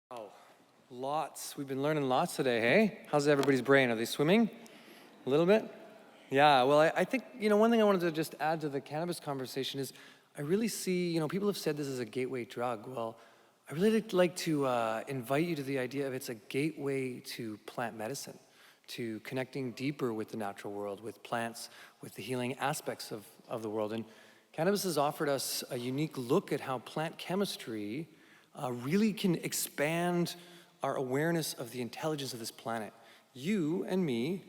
Oh, lots. We've been learning lots today, hey? How's everybody's brain? Are they swimming? A little bit? Yeah, well, I think, one thing I wanted to just add to the cannabis conversation is I really see, people have said this is a gateway drug. Well, I really like to invite you to the idea of it's a gateway to plant medicine, to connecting deeper with the natural world, with plants, with the healing aspects of the world. And cannabis has offered us a unique look at how plant chemistry really can expand our awareness of the intelligence of this planet. You and me,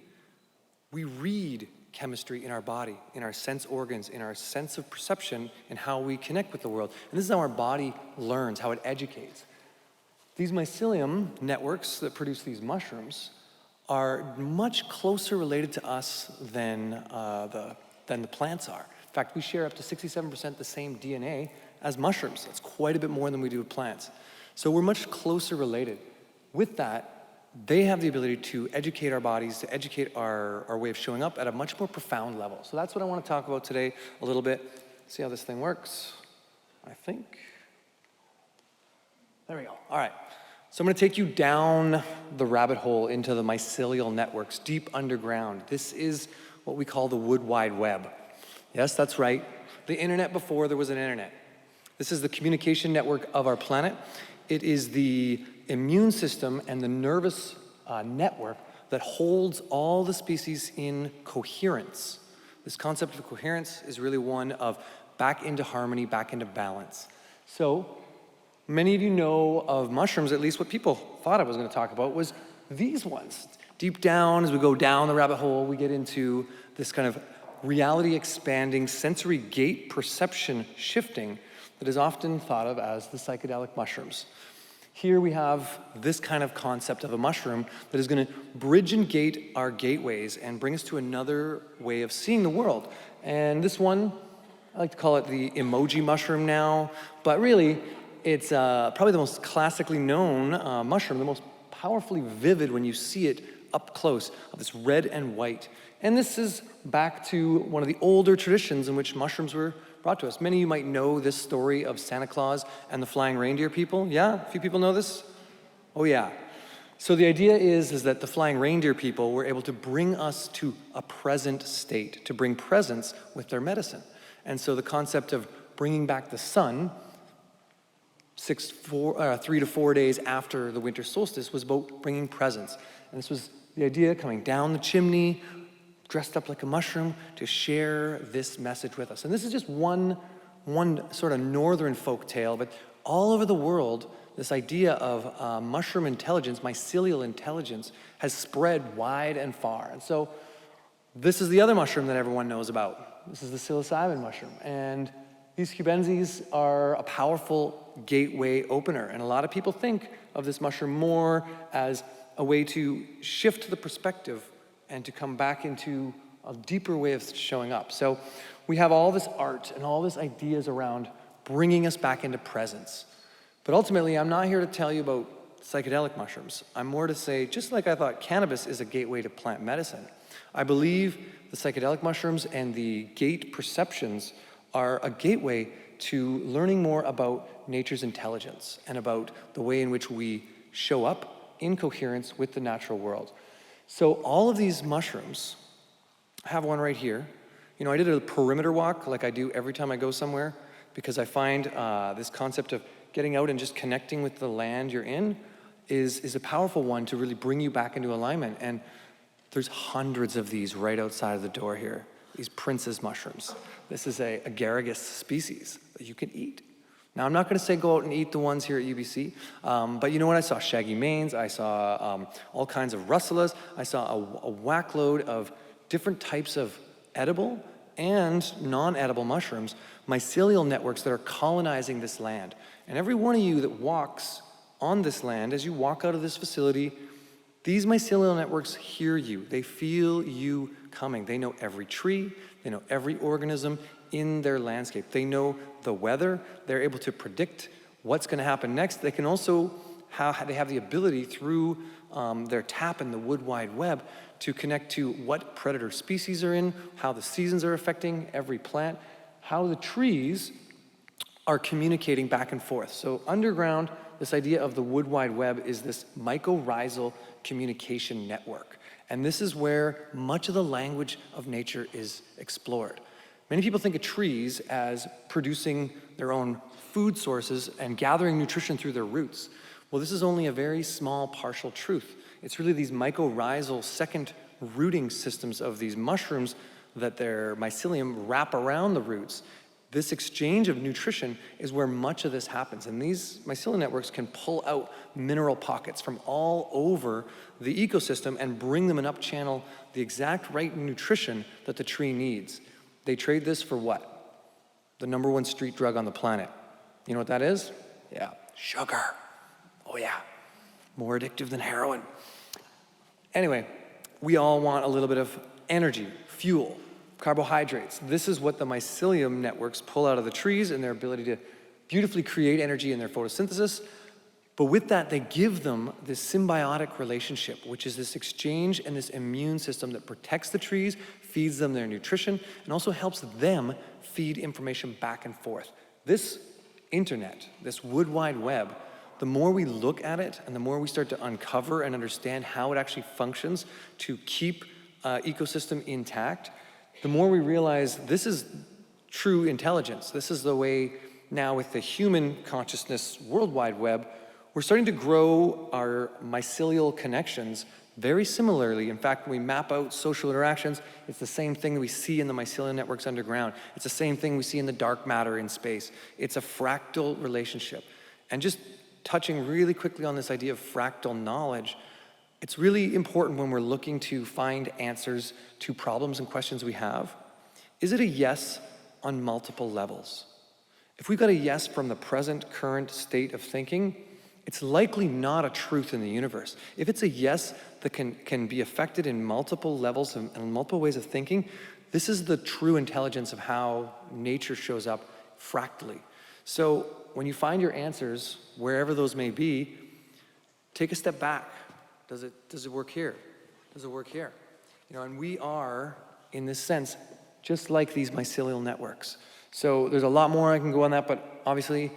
we read chemistry in our body, in our sense organs, in our sense of perception, and how we connect with the world. And this is how our body learns, how it educates. These mycelium networks that produce these mushrooms are much closer related to us than the plants are. In fact, we share up to 67% the same DNA as mushrooms. That's quite a bit more than we do with plants. So we're much closer related. With that, they have the ability to educate our bodies, to educate our way of showing up at a much more profound level. So that's what I want to talk about today a little bit. See how this thing works, I think. There we go. All right. So I'm going to take you down the rabbit hole into the mycelial networks, deep underground. This is what we call the Wood Wide Web. Yes, that's right. The internet before there was an internet. This is the communication network of our planet. It is the immune system and the nervous network that holds all the species in coherence. This concept of coherence is really one of back into harmony, back into balance. So many of you know of mushrooms, at least what people thought I was going to talk about was these ones. Deep down, as we go down the rabbit hole, we get into this kind of reality expanding, sensory gate perception shifting that is often thought of as the psychedelic mushrooms. Here we have this kind of concept of a mushroom that is going to bridge and gate our gateways and bring us to another way of seeing the world. And this one, I like to call it the emoji mushroom now, but really it's probably the most classically known mushroom, the most powerfully vivid when you see it up close, of this red and white. And this is back to one of the older traditions in which mushrooms were brought to us. Many of you might know this story of Santa Claus and the flying reindeer people. Yeah? A few people know this? Oh yeah. So the idea is that the flying reindeer people were able to bring us to a present state, to bring presence with their medicine. And so the concept of bringing back the sun 3 to 4 days after the winter solstice was about bringing presence. And this was the idea coming down the chimney, dressed up like a mushroom to share this message with us. And this is just one sort of northern folk tale, but all over the world, this idea of mushroom intelligence, mycelial intelligence, has spread wide and far. And so this is the other mushroom that everyone knows about. This is the psilocybin mushroom. And these cubensis are a powerful gateway opener. And a lot of people think of this mushroom more as a way to shift the perspective and to come back into a deeper way of showing up. So we have all this art and all these ideas around bringing us back into presence. But ultimately, I'm not here to tell you about psychedelic mushrooms. I'm more to say, just like I thought cannabis is a gateway to plant medicine, I believe the psychedelic mushrooms and the gate perceptions are a gateway to learning more about nature's intelligence and about the way in which we show up in coherence with the natural world. So all of these mushrooms, I have one right here. I did a perimeter walk like I do every time I go somewhere because I find this concept of getting out and just connecting with the land you're in is a powerful one to really bring you back into alignment. And there's hundreds of these right outside of the door here, these princess mushrooms. This is a agaricus species that you can eat. Now, I'm not going to say go out and eat the ones here at UBC, but you know what? I saw shaggy manes, I saw all kinds of russulas, I saw a whack load of different types of edible and non-edible mushrooms, mycelial networks that are colonizing this land. And every one of you that walks on this land, as you walk out of this facility, these mycelial networks hear you. They feel you coming. They know every tree, they know every organism in their landscape. They know the weather. They're able to predict what's going to happen next. They can also they have the ability through their tap in the Wood Wide Web to connect to what predator species are in, how the seasons are affecting every plant, how the trees are communicating back and forth. So underground, this idea of the wood wide web is this mycorrhizal communication network. And this is where much of the language of nature is explored. Many people think of trees as producing their own food sources and gathering nutrition through their roots. Well, this is only a very small partial truth. It's really these mycorrhizal second rooting systems of these mushrooms that their mycelium wrap around the roots. This exchange of nutrition is where much of this happens. And these mycelium networks can pull out mineral pockets from all over the ecosystem and bring them and up-channel the exact right nutrition that the tree needs. They trade this for what? The #1 street drug on the planet. You know what that is? Yeah, sugar. Oh yeah, more addictive than heroin. Anyway, we all want a little bit of energy, fuel, carbohydrates. This is what the mycelium networks pull out of the trees and their ability to beautifully create energy in their photosynthesis. But with that, they give them this symbiotic relationship, which is this exchange and this immune system that protects the trees, feeds them their nutrition, and also helps them feed information back and forth. This internet, this wood wide web, the more we look at it and the more we start to uncover and understand how it actually functions to keep ecosystem intact, the more we realize this is true intelligence. This is the way now with the human consciousness World Wide Web, we're starting to grow our mycelial connections very similarly. In fact, when we map out social interactions, it's the same thing that we see in the mycelium networks underground. It's the same thing we see in the dark matter in space. It's a fractal relationship. And just touching really quickly on this idea of fractal knowledge, it's really important when we're looking to find answers to problems and questions we have. Is it a yes on multiple levels? If we've got a yes from the present, current state of thinking, it's likely not a truth in the universe. If it's a yes that can be affected in multiple levels and multiple ways of thinking, this is the true intelligence of how nature shows up fractally. So when you find your answers, wherever those may be, take a step back. Does it work here? Does it work here? You know, and we are, in this sense, just like these mycelial networks. So there's a lot more I can go on that, but obviously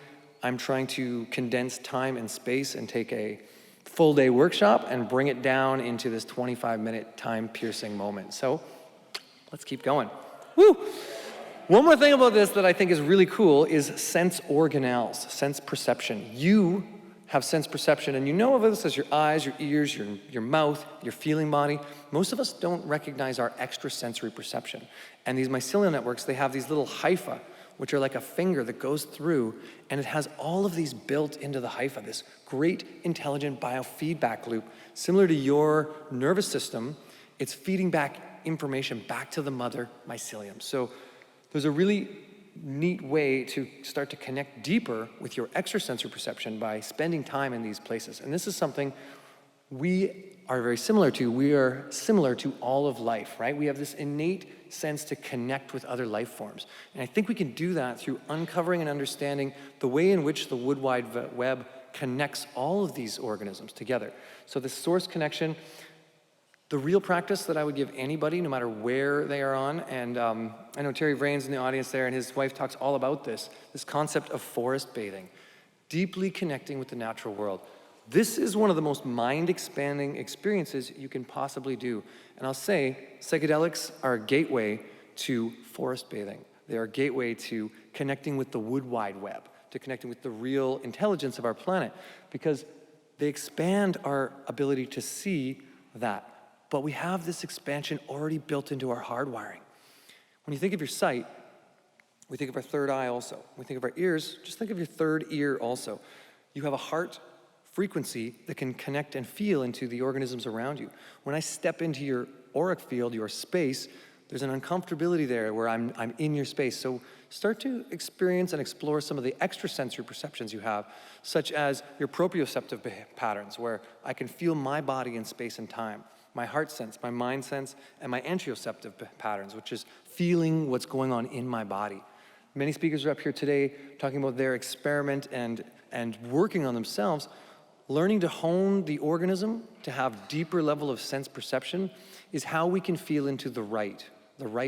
I'm trying to condense time and space and take a full day workshop and bring it down into this 25-minute time-piercing moment. So let's keep going. Woo! One more thing about this that I think is really cool is sense organelles, sense perception. You have sense perception, and you know of this as your eyes, your ears, your mouth, your feeling body. Most of us don't recognize our extrasensory perception. And these mycelial networks, they have these little hypha, which are like a finger that goes through, and it has all of these built into the hypha, this great intelligent biofeedback loop. Similar to your nervous system, it's feeding back information back to the mother mycelium. So there's a really neat way to start to connect deeper with your extrasensory perception by spending time in these places. And this is something we are very similar to. We are similar to all of life, right? We have this innate sense to connect with other life forms. And I think we can do that through uncovering and understanding the way in which the wood wide web connects all of these organisms together. So this source connection, the real practice that I would give anybody, no matter where they are on, and I know Terry Vrain's in the audience there, and his wife talks all about this concept of forest bathing, deeply connecting with the natural world. This is one of the most mind-expanding experiences you can possibly do. And I'll say, psychedelics are a gateway to forest bathing. They are a gateway to connecting with the wood wide web, to connecting with the real intelligence of our planet, because they expand our ability to see that. But we have this expansion already built into our hardwiring. When you think of your sight, we think of our third eye also. When we think of our ears, just think of your third ear also. You have a heart frequency that can connect and feel into the organisms around you. When I step into your auric field, your space, there's an uncomfortability there where I'm in your space. So start to experience and explore some of the extrasensory perceptions you have, such as your proprioceptive patterns, where I can feel my body in space and time. My heart sense, my mind sense, and my interoceptive patterns, which is feeling what's going on in my body. Many speakers are up here today talking about their experiment and working on themselves, learning to hone the organism to have deeper level of sense perception is how we can feel into the right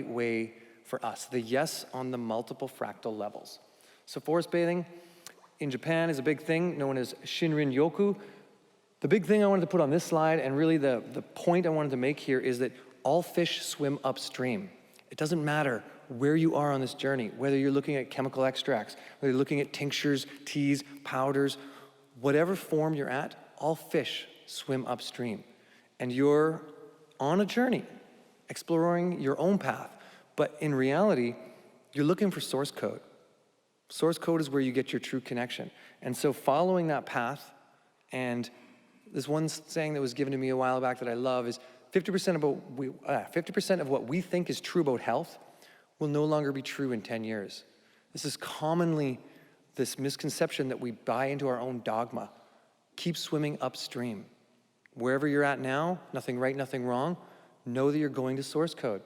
way for us, the yes on the multiple fractal levels. So forest bathing, in Japan is a big thing known as Shinrin-yoku. The big thing I wanted to put on this slide, and really the point I wanted to make here, is that all fish swim upstream. It doesn't matter where you are on this journey, whether you're looking at chemical extracts, whether you're looking at tinctures, teas, powders, whatever form you're at, all fish swim upstream. And you're on a journey, exploring your own path. But in reality, you're looking for source code. Source code is where you get your true connection. And so following that path, and this one saying that was given to me a while back that I love is 50% of what we think is true about health will no longer be true in 10 years. This is commonly this misconception that we buy into our own dogma. Keep swimming upstream. Wherever you're at now, nothing right, nothing wrong, know that you're going to source code.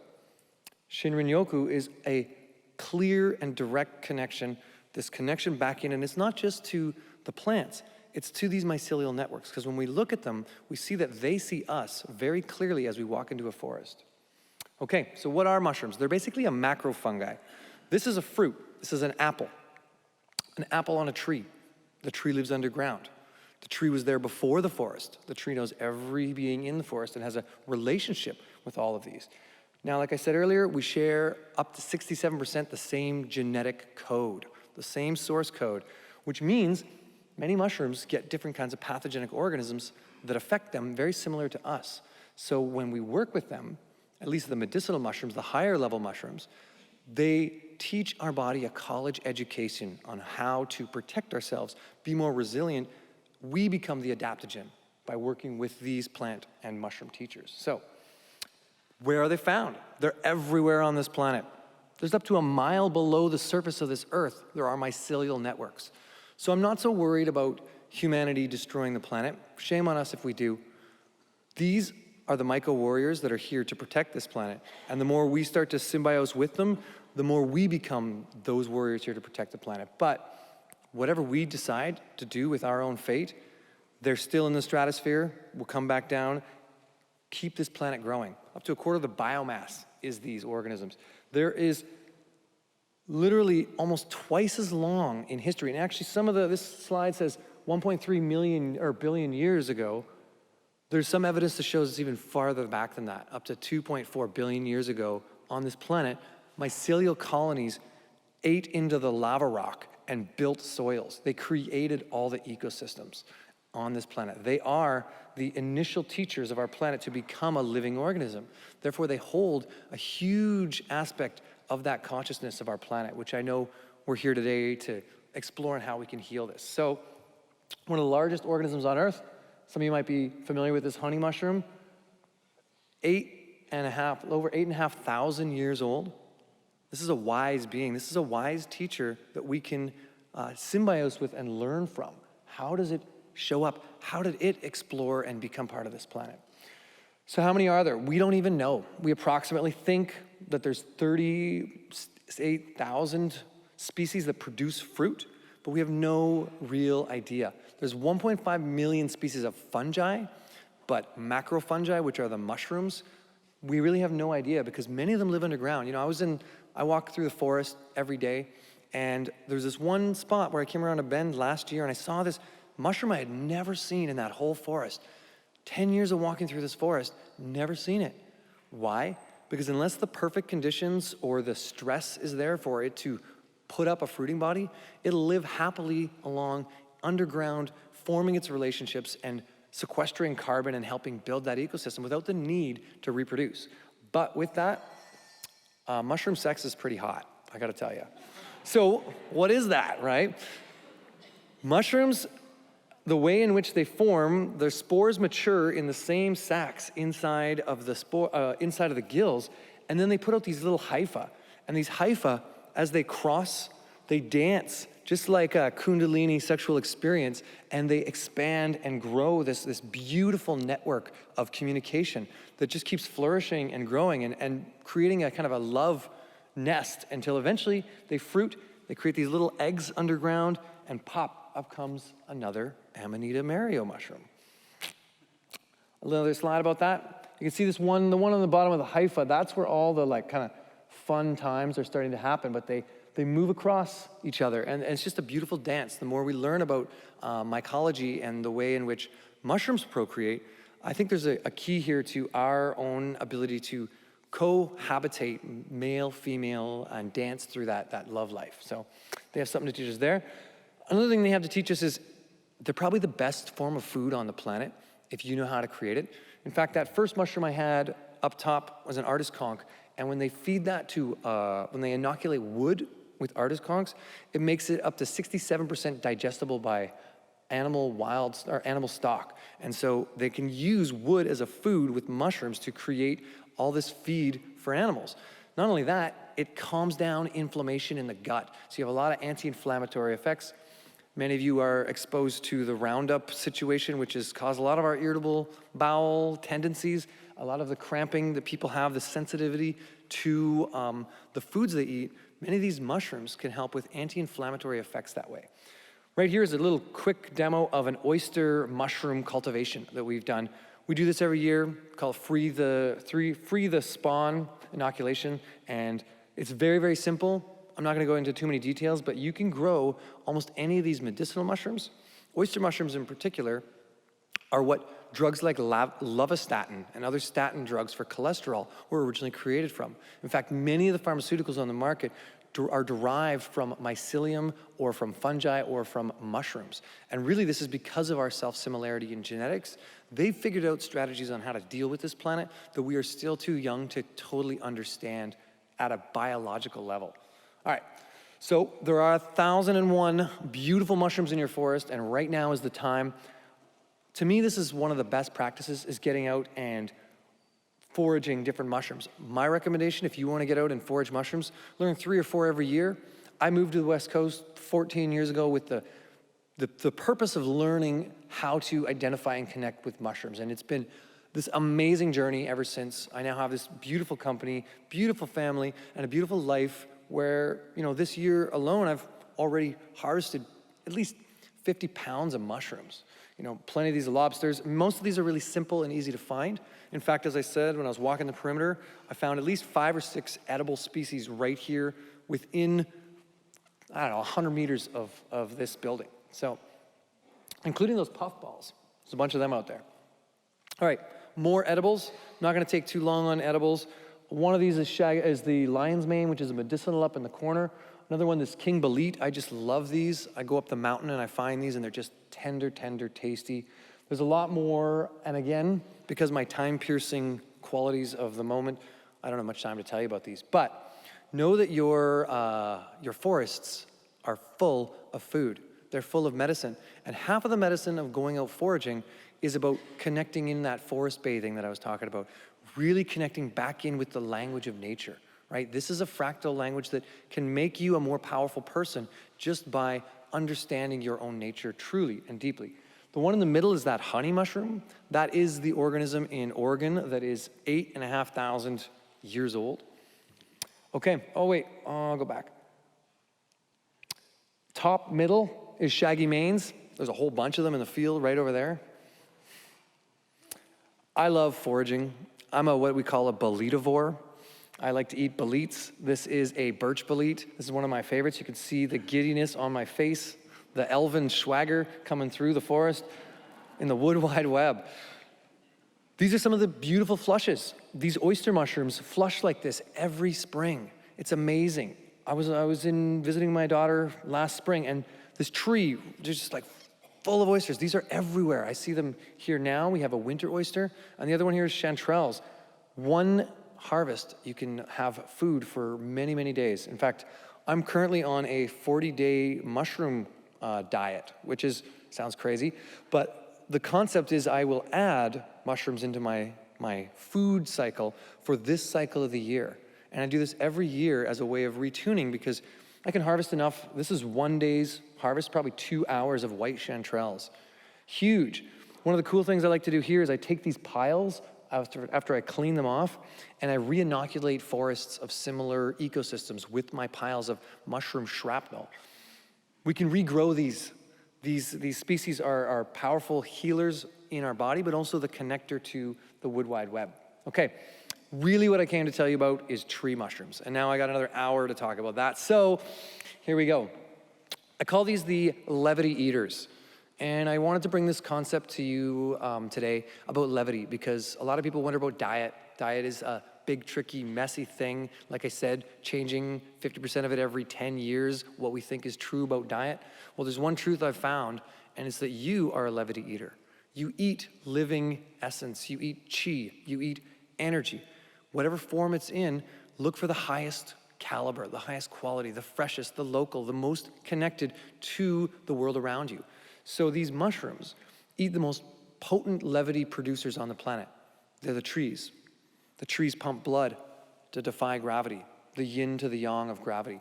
Shinrin-yoku is a clear and direct connection, this connection back in, and it's not just to the plants, it's to these mycelial networks, because when we look at them, we see that they see us very clearly as we walk into a forest. Okay, so what are mushrooms? They're basically a macrofungi. This is a fruit. This is an apple on a tree. The tree lives underground. The tree was there before the forest. The tree knows every being in the forest and has a relationship with all of these. Now, like I said earlier, we share up to 67% the same genetic code, the same source code, which means many mushrooms get different kinds of pathogenic organisms that affect them very similar to us. So when we work with them, at least the medicinal mushrooms, the higher level mushrooms, they teach our body a college education on how to protect ourselves, be more resilient. We become the adaptogen by working with these plant and mushroom teachers. So where are they found? They're everywhere on this planet. There's up to a mile below the surface of this earth, there are mycelial networks. So I'm not so worried about humanity destroying the planet. Shame on us if we do. These are the myco-warriors that are here to protect this planet. And the more we start to symbiote with them, the more we become those warriors here to protect the planet. But whatever we decide to do with our own fate, they're still in the stratosphere, will come back down, keep this planet growing. Up to a quarter of the biomass is these organisms. There is literally almost twice as long in history. And actually this slide says 1.3 million or billion years ago. There's some evidence that shows it's even farther back than that, up to 2.4 billion years ago on this planet, mycelial colonies ate into the lava rock and built soils. They created all the ecosystems on this planet. They are the initial teachers of our planet to become a living organism. Therefore, they hold a huge aspect of that consciousness of our planet, which I know we're here today to explore and how we can heal this. So, one of the largest organisms on Earth, some of you might be familiar with this honey mushroom, over 8,500 years old. This is a wise being. This is a wise teacher that we can symbiote with and learn from. How does it show up? How did it explore and become part of this planet? So how many are there? We don't even know. We approximately think that there's 38,000 species that produce fruit, but we have no real idea. There's 1.5 million species of fungi, but macrofungi, which are the mushrooms, we really have no idea because many of them live underground. You know, I walk through the forest every day, and there's this one spot where I came around a bend last year and I saw this mushroom I had never seen in that whole forest. 10 years of walking through this forest, never seen it. Why? Because unless the perfect conditions or the stress is there for it to put up a fruiting body, it'll live happily along underground, forming its relationships and sequestering carbon and helping build that ecosystem without the need to reproduce. But with that, mushroom sex is pretty hot, I gotta tell you. So what is that, right? Mushrooms, the way in which they form, their spores mature in the same sacs inside of the gills, and then they put out these little hypha. And these hypha, as they cross, they dance, just like a Kundalini sexual experience, and they expand and grow this beautiful network of communication that just keeps flourishing and growing and creating a kind of a love nest until eventually they fruit, they create these little eggs underground, and pop, up comes another Amanita Mario mushroom. Another slide about that. You can see this one, the one on the bottom of the hypha, that's where all the like kind of fun times are starting to happen, but they they move across each other, and it's just a beautiful dance. The more we learn about mycology and the way in which mushrooms procreate, I think there's a key here to our own ability to cohabitate, male, female, and dance through that love life. So they have something to teach us there. Another thing they have to teach us is they're probably the best form of food on the planet if you know how to create it. In fact, that first mushroom I had up top was an artist conch, and when they feed that to, when they inoculate wood with artist conchs, it makes it up to 67% digestible by animal stock. And so they can use wood as a food with mushrooms to create all this feed for animals. Not only that, it calms down inflammation in the gut. So you have a lot of anti-inflammatory effects. Many of you are exposed to the Roundup situation, which has caused a lot of our irritable bowel tendencies, a lot of the cramping that people have, the sensitivity to the foods they eat. Many of these mushrooms can help with anti-inflammatory effects that way. Right here is a little quick demo of an oyster mushroom cultivation that we've done. We do this every year, called Free the Spawn inoculation, and it's very, very simple. I'm not gonna go into too many details, but you can grow almost any of these medicinal mushrooms. Oyster mushrooms in particular are what drugs like lovastatin and other statin drugs for cholesterol were originally created from. In fact, many of the pharmaceuticals on the market are derived from mycelium or from fungi or from mushrooms. And really this is because of our self-similarity in genetics. They've figured out strategies on how to deal with this planet that we are still too young to totally understand at a biological level. All right, so there are 1,001 beautiful mushrooms in your forest, and right now is the time. To me, this is one of the best practices, is getting out and foraging different mushrooms. My recommendation, if you want to get out and forage mushrooms, learn 3 or 4 every year. I moved to the West Coast 14 years ago with the purpose of learning how to identify and connect with mushrooms. And it's been this amazing journey ever since. I now have this beautiful company, beautiful family, and a beautiful life where, you know, this year alone, I've already harvested at least 50 pounds of mushrooms. You know, plenty of these lobsters. Most of these are really simple and easy to find. In fact, as I said, when I was walking the perimeter, I found at least 5 or 6 edible species right here within, I don't know, 100 meters of this building. So, including those puffballs. There's a bunch of them out there. All right, more edibles. Not gonna take too long on edibles. One of these is the lion's mane, which is a medicinal up in the corner. Another one is King Bolete. I just love these. I go up the mountain and I find these and they're just tender, tender, tasty. There's a lot more, and again, because my time-piercing qualities of the moment, I don't have much time to tell you about these, but know that your forests are full of food. They're full of medicine, and half of the medicine of going out foraging is about connecting in that forest bathing that I was talking about, really connecting back in with the language of nature, right? This is a fractal language that can make you a more powerful person just by understanding your own nature truly and deeply. The one in the middle is that honey mushroom. That is the organism in Oregon that is 8,500 years old. Okay, oh wait, I'll go back. Top middle is shaggy manes. There's a whole bunch of them in the field right over there. I love foraging. I'm what we call a boletivore. I like to eat boletes. This is a birch bolete. This is one of my favorites. You can see the giddiness on my face, the elven swagger coming through the forest in the wood wide web. These are some of the beautiful flushes. These oyster mushrooms flush like this every spring. It's amazing. I was visiting my daughter last spring, and this tree, just like full of oysters. These are everywhere. I see them here now. We have a winter oyster, and the other one here is chanterelles. One harvest, you can have food for many, many days. In fact, I'm currently on a 40-day mushroom diet, which sounds crazy, but the concept is I will add mushrooms into my food cycle for this cycle of the year. And I do this every year as a way of retuning because I can harvest enough. This is 1 day's harvest, probably 2 hours of white chanterelles. Huge. One of the cool things I like to do here is I take these piles after I clean them off, and I re-inoculate forests of similar ecosystems with my piles of mushroom shrapnel. We can regrow these. These species are powerful healers in our body, but also the connector to the wood wide web. Okay, Really what I came to tell you about is tree mushrooms. And now I got another hour to talk about that. So here we go. I call these the Levity eaters. And I wanted to bring this concept to you today about levity, because a lot of people wonder about diet. Diet is a big, tricky, messy thing. Like I said, changing 50% of it every 10 years, what we think is true about diet. Well, there's one truth I've found, and it's that you are a levity eater. You eat living essence. You eat chi. You eat energy. Whatever form it's in, look for the highest caliber, the highest quality, the freshest, the local, the most connected to the world around you. So these mushrooms eat the most potent levity producers on the planet. They're the trees. The trees pump blood to defy gravity, the yin to the yang of gravity.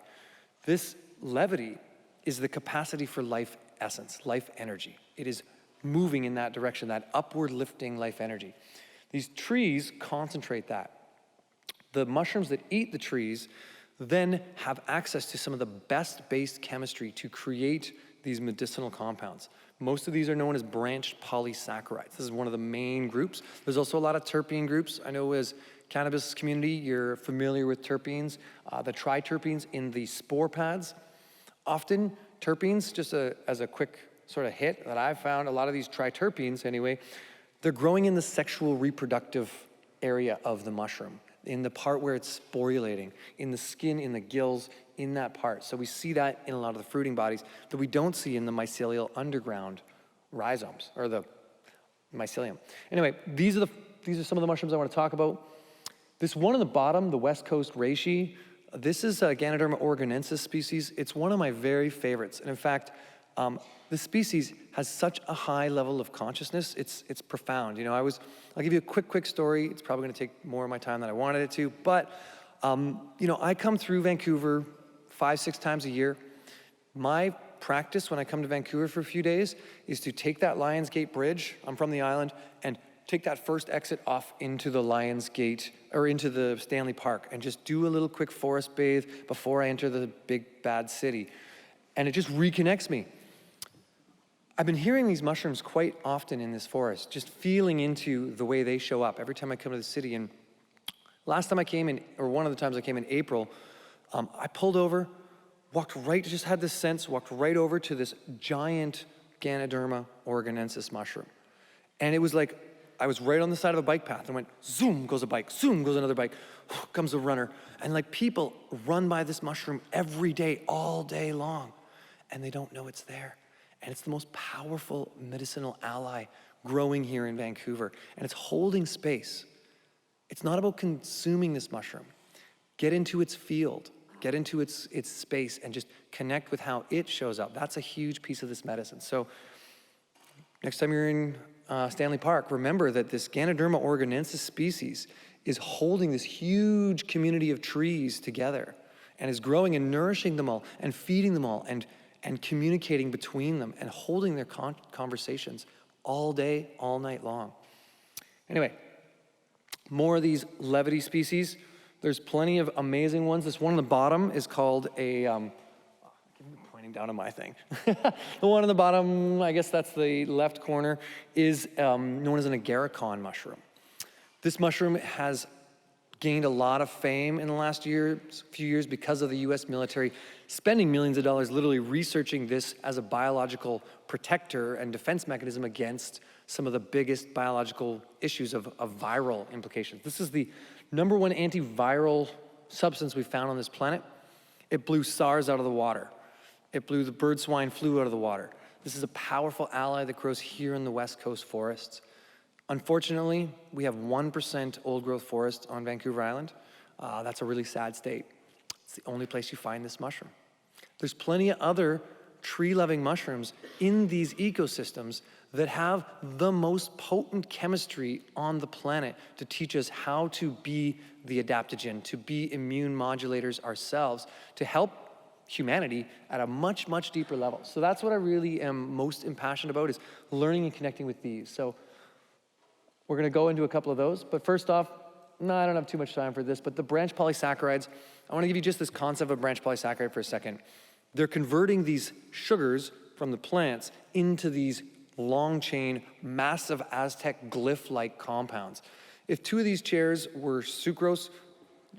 This levity is the capacity for life essence, life energy. It is moving in that direction, that upward lifting life energy. These trees concentrate that. The mushrooms that eat the trees then have access to some of the best based chemistry to create these medicinal compounds. Most of these are known as branched polysaccharides. This is one of the main groups. There's also a lot of terpene groups. I know as cannabis community, you're familiar with terpenes. The triterpenes in the spore pads. Often terpenes, just as a quick sort of hit that I've found, a lot of these triterpenes anyway, they're growing in the sexual reproductive area of the mushroom, in the part where it's sporulating, in the skin, in the gills, in that part. So we see that in a lot of the fruiting bodies that we don't see in the mycelial underground rhizomes, or the mycelium. Anyway, these are some of the mushrooms I want to talk about. This one on the bottom, the West Coast reishi, this is a Ganoderma organensis species. It's one of my very favorites. And in fact, this species has such a high level of consciousness, it's profound. You know, I'll give you a quick story. It's probably gonna take more of my time than I wanted it to, but you know, I come through Vancouver 5-6 times a year. My practice when I come to Vancouver for a few days is to take that Lions Gate Bridge, I'm from the island, and take that first exit off into the Lions Gate, or into the Stanley Park, and just do a little quick forest bathe before I enter the big bad city. And it just reconnects me. I've been hearing these mushrooms quite often in this forest, just feeling into the way they show up every time I come to the city. And last time I came in, or one of the times I came in April, I pulled over, just had this sense, walked right over to this giant Ganoderma organensis mushroom. And it was like, I was right on the side of a bike path and went, zoom goes a bike, zoom goes another bike, comes a runner. And like people run by this mushroom every day, all day long, and they don't know it's there. And it's the most powerful medicinal ally growing here in Vancouver. And it's holding space. It's not about consuming this mushroom. Get into its field, get into its space, and just connect with how it shows up. That's a huge piece of this medicine. So next time you're in Stanley Park, remember that this Ganoderma organensis species is holding this huge community of trees together and is growing and nourishing them all and feeding them all and communicating between them and holding their conversations all day, all night long. Anyway, more of these levity species. There's plenty of amazing ones. This one on the bottom is called a, pointing down on my thing. The one on the bottom, I guess that's the left corner, is known as an agarikon mushroom. This mushroom has gained a lot of fame in the last few years because of the US military spending millions of dollars literally researching this as a biological protector and defense mechanism against some of the biggest biological issues of viral implications. This is the #1 antiviral substance we found on this planet. It blew SARS out of the water. It blew the bird swine flu out of the water. This is a powerful ally that grows here in the West Coast forests. Unfortunately, we have 1% old growth forest on Vancouver Island. That's a really sad state. It's the only place you find this mushroom. There's plenty of other tree-loving mushrooms in these ecosystems that have the most potent chemistry on the planet to teach us how to be the adaptogen, to be immune modulators ourselves, to help humanity at a much, much deeper level. So that's what I really am most impassioned about, is learning and connecting with these. So we're gonna go into a couple of those, but first off, no, I don't have too much time for this, but the branch polysaccharides, I wanna give you just this concept of branch polysaccharide for a second. They're converting these sugars from the plants into these long chain, massive Aztec glyph-like compounds. If 2 of these chairs were sucrose,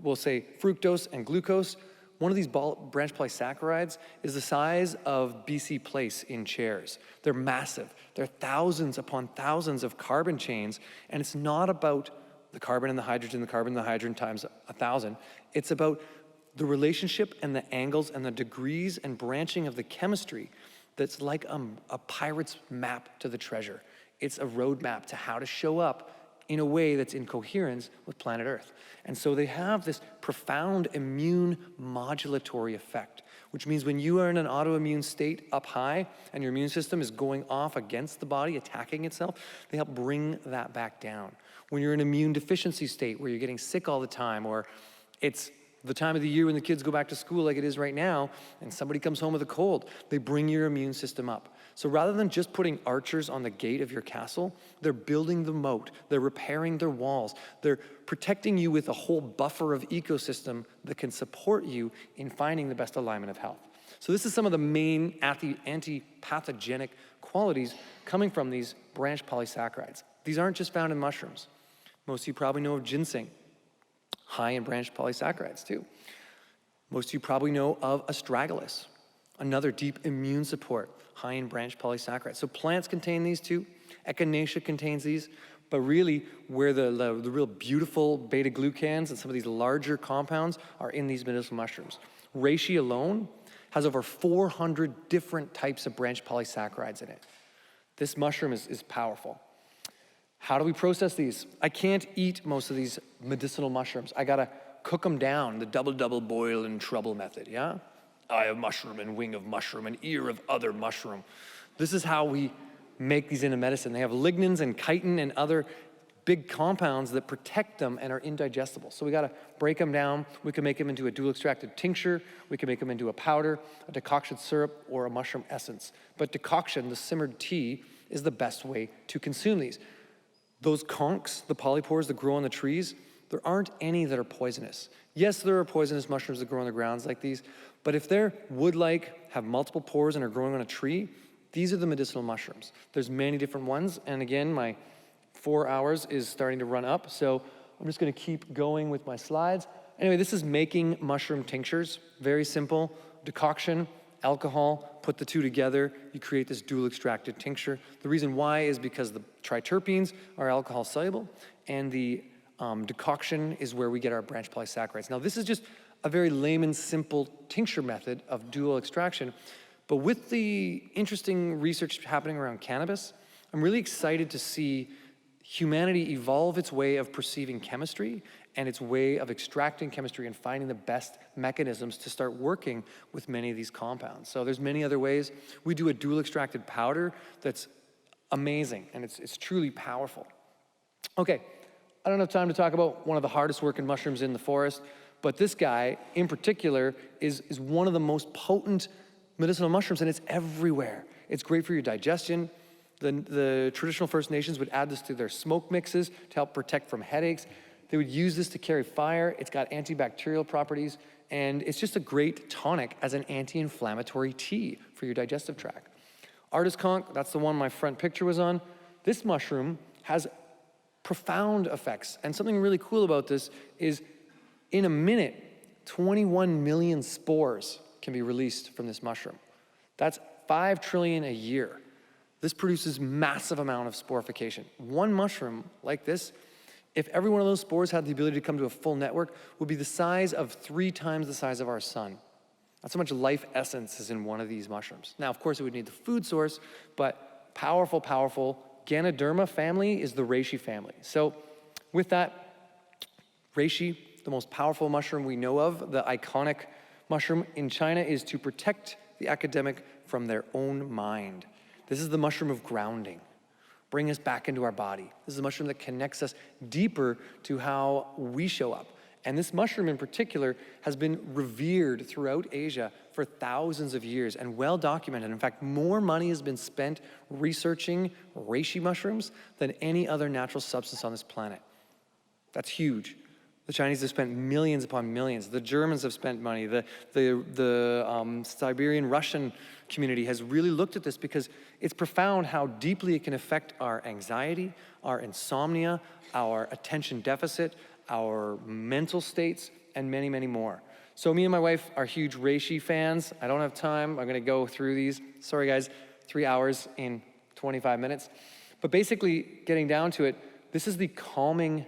we'll say fructose and glucose, one of these branch polysaccharides is the size of BC Place in chairs. They're massive. They're thousands upon thousands of carbon chains, and it's not about the carbon and the hydrogen times 1,000. It's about the relationship and the angles and the degrees and branching of the chemistry that's like a pirate's map to the treasure. It's a roadmap to how to show up in a way that's in coherence with planet Earth. And so they have this profound immune modulatory effect, which means when you are in an autoimmune state up high and your immune system is going off against the body, attacking itself, they help bring that back down. When you're in an immune deficiency state where you're getting sick all the time, or it's the time of the year when the kids go back to school like it is right now, and somebody comes home with a cold, they bring your immune system up. So rather than just putting archers on the gate of your castle, they're building the moat, they're repairing their walls, they're protecting you with a whole buffer of ecosystem that can support you in finding the best alignment of health. So this is some of the main anti-pathogenic qualities coming from these branch polysaccharides. These aren't just found in mushrooms. Most of you probably know of ginseng, high in branch polysaccharides too. Most of you probably know of astragalus, another deep immune support, high in branch polysaccharides. So plants contain these too. Echinacea contains these, but really where the real beautiful beta-glucans and some of these larger compounds are in these medicinal mushrooms. Reishi alone has over 400 different types of branch polysaccharides in it. This mushroom is powerful. How do we process these? I can't eat most of these medicinal mushrooms. I gotta cook them down, the double boil and trouble method, yeah? Eye of mushroom and wing of mushroom and ear of other mushroom. This is how we make these into medicine. They have lignans and chitin and other big compounds that protect them and are indigestible. So we gotta break them down. We can make them into a dual extracted tincture. We can make them into a powder, a decoction syrup, or a mushroom essence. But decoction, the simmered tea, is the best way to consume these. Those conchs, the polypores that grow on the trees, there aren't any that are poisonous. Yes, there are poisonous mushrooms that grow on the grounds like these, but if they're wood-like, have multiple pores, and are growing on a tree, these are the medicinal mushrooms. There's many different ones, and again, my 4 hours is starting to run up, so I'm just gonna keep going with my slides. Anyway, this is making mushroom tinctures. Very simple, decoction, alcohol, put the two together, you create this dual extracted tincture. The reason why is because the triterpenes are alcohol soluble, and the decoction is where we get our branch polysaccharides. Now this is just a very layman, simple tincture method of dual extraction, but with the interesting research happening around cannabis, I'm really excited to see humanity evolve its way of perceiving chemistry and its way of extracting chemistry and finding the best mechanisms to start working with many of these compounds. So there's many other ways. We do a dual extracted powder that's amazing, and it's truly powerful. Okay, I don't have time to talk about one of the hardest working mushrooms in the forest, but this guy in particular is one of the most potent medicinal mushrooms, and it's everywhere. It's great for your digestion. The traditional First Nations would add this to their smoke mixes to help protect from headaches. They would use this to carry fire. It's got antibacterial properties, and it's just a great tonic as an anti-inflammatory tea for your digestive tract. Artist conch, that's the one my front picture was on. This mushroom has profound effects, and something really cool about this is in a minute, 21 million spores can be released from this mushroom. That's 5 trillion a year. This produces massive amount of sporification. One mushroom like this, if every one of those spores had the ability to come to a full network, would be the size of 3 times the size of our sun. That's how much life essence is in one of these mushrooms. Now, of course, it would need the food source, but powerful, powerful. Ganoderma family is the reishi family. So with that, reishi, the most powerful mushroom we know of, the iconic mushroom in China, is to protect the academic from their own mind. This is the mushroom of grounding. Bring us back into our body. This is a mushroom that connects us deeper to how we show up. And this mushroom in particular has been revered throughout Asia for thousands of years and well documented. In fact, more money has been spent researching reishi mushrooms than any other natural substance on this planet. That's huge. The Chinese have spent millions upon millions. The Germans have spent money. The Siberian Russian community has really looked at this because it's profound how deeply it can affect our anxiety, our insomnia, our attention deficit, our mental states, and many, many more. So me and my wife are huge reishi fans. I don't have time. I'm gonna go through these. Sorry guys, 3 hours in 25 minutes. But basically, getting down to it, this is the calming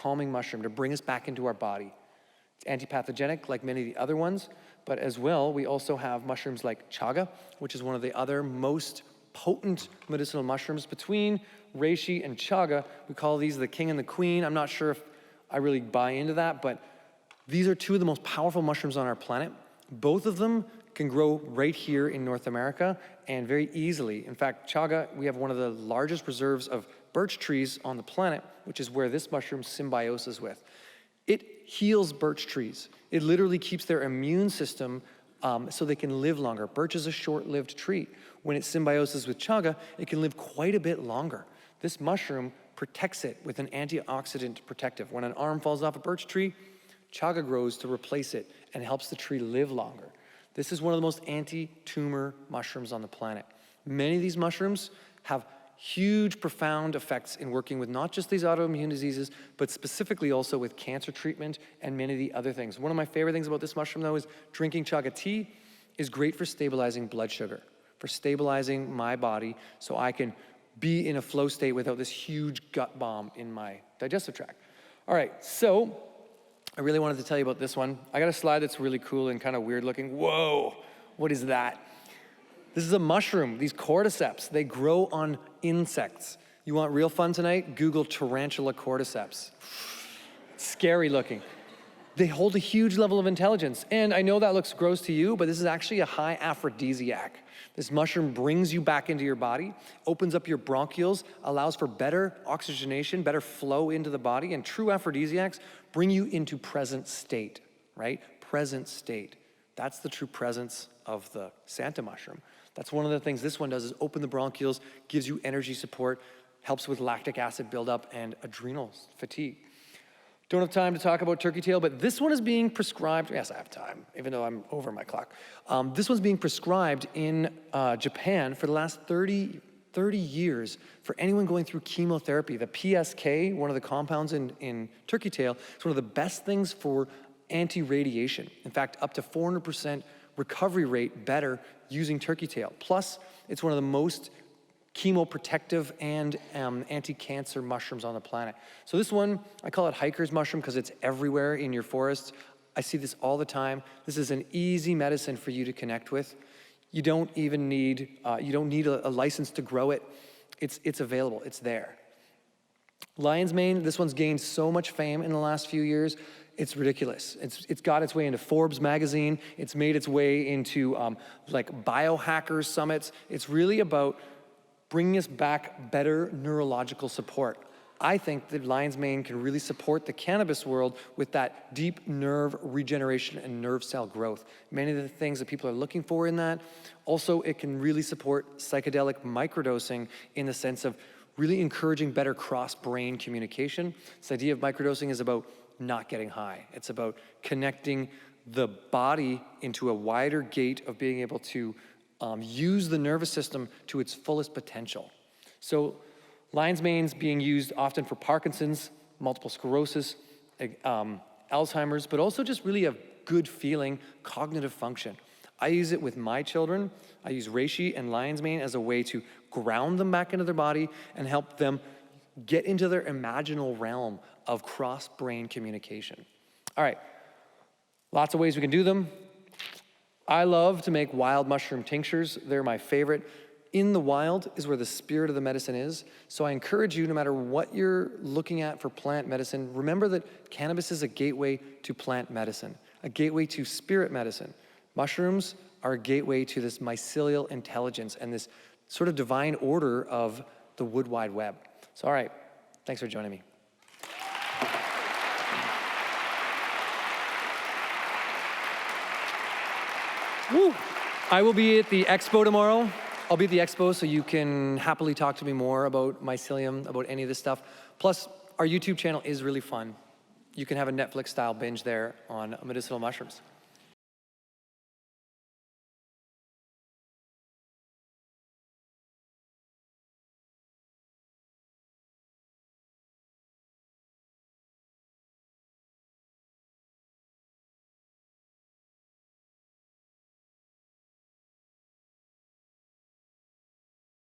mushroom to bring us back into our body. It's antipathogenic like many of the other ones, but as well, we also have mushrooms like chaga, which is one of the other most potent medicinal mushrooms. Between reishi and chaga, we call these the king and the queen. I'm not sure if I really buy into that, but these are two of the most powerful mushrooms on our planet. Both of them can grow right here in North America and very easily. In fact, chaga, we have one of the largest reserves of birch trees on the planet, which is where this mushroom symbioses with. It heals birch trees. It literally keeps their immune system so they can live longer. Birch is a short-lived tree. When it symbioses with chaga, it can live quite a bit longer. This mushroom protects it with an antioxidant protective. When an arm falls off a birch tree, chaga grows to replace it and helps the tree live longer. This is one of the most anti-tumor mushrooms on the planet. Many of these mushrooms have huge, profound effects in working with not just these autoimmune diseases, but specifically also with cancer treatment and many of the other things. One of my favorite things about this mushroom, though, is drinking chaga tea is great for stabilizing blood sugar, for stabilizing my body so I can be in a flow state without this huge gut bomb in my digestive tract. All right, so I really wanted to tell you about this one. I got a slide that's really cool and kind of weird looking. Whoa, what is that? This is a mushroom, these cordyceps. They grow on insects. You want real fun tonight? Google tarantula cordyceps. Scary looking. They hold a huge level of intelligence. And I know that looks gross to you, but this is actually a high aphrodisiac. This mushroom brings you back into your body, opens up your bronchioles, allows for better oxygenation, better flow into the body, and true aphrodisiacs bring you into present state, right? Present state. That's the true presence of the Santa mushroom. That's one of the things this one does is open the bronchioles, gives you energy support, helps with lactic acid buildup and adrenal fatigue. Don't have time to talk about turkey tail, but this one is being prescribed. Yes, I have time, even though I'm over my clock. This one's being prescribed in Japan for the last 30 years for anyone going through chemotherapy. The PSK, one of the compounds in turkey tail, is one of the best things for anti-radiation. In fact, up to 400% recovery rate better using turkey tail. Plus, it's one of the most chemoprotective and anti-cancer mushrooms on the planet. So this one, I call it hiker's mushroom because it's everywhere in your forest. I see this all the time. This is an easy medicine for you to connect with. You don't even need, a license to grow it. It's available, it's there. Lion's mane, this one's gained so much fame in the last few years. It's ridiculous. It's got its way into Forbes magazine. It's made its way into like biohacker summits. It's really about bringing us back better neurological support. I think that lion's mane can really support the cannabis world with that deep nerve regeneration and nerve cell growth. Many of the things that people are looking for in that. Also, it can really support psychedelic microdosing in the sense of really encouraging better cross-brain communication. This idea of microdosing is about not getting high. It's about connecting the body into a wider gate of being able to use the nervous system to its fullest potential. So lion's mane's being used often for Parkinson's, multiple sclerosis, Alzheimer's, but also just really a good feeling cognitive function. I use it with my children. I use reishi and lion's mane as a way to ground them back into their body and help them get into their imaginal realm of cross-brain communication. All right, lots of ways we can do them. I love to make wild mushroom tinctures. They're my favorite. In the wild is where the spirit of the medicine is. So I encourage you, no matter what you're looking at for plant medicine, remember that cannabis is a gateway to plant medicine, a gateway to spirit medicine. Mushrooms are a gateway to this mycelial intelligence and this sort of divine order of the wood wide web. So, all right, thanks for joining me. Woo! I will be at the Expo tomorrow. I'll be at the Expo so you can happily talk to me more about mycelium, about any of this stuff. Plus, our YouTube channel is really fun. You can have a Netflix-style binge there on medicinal mushrooms.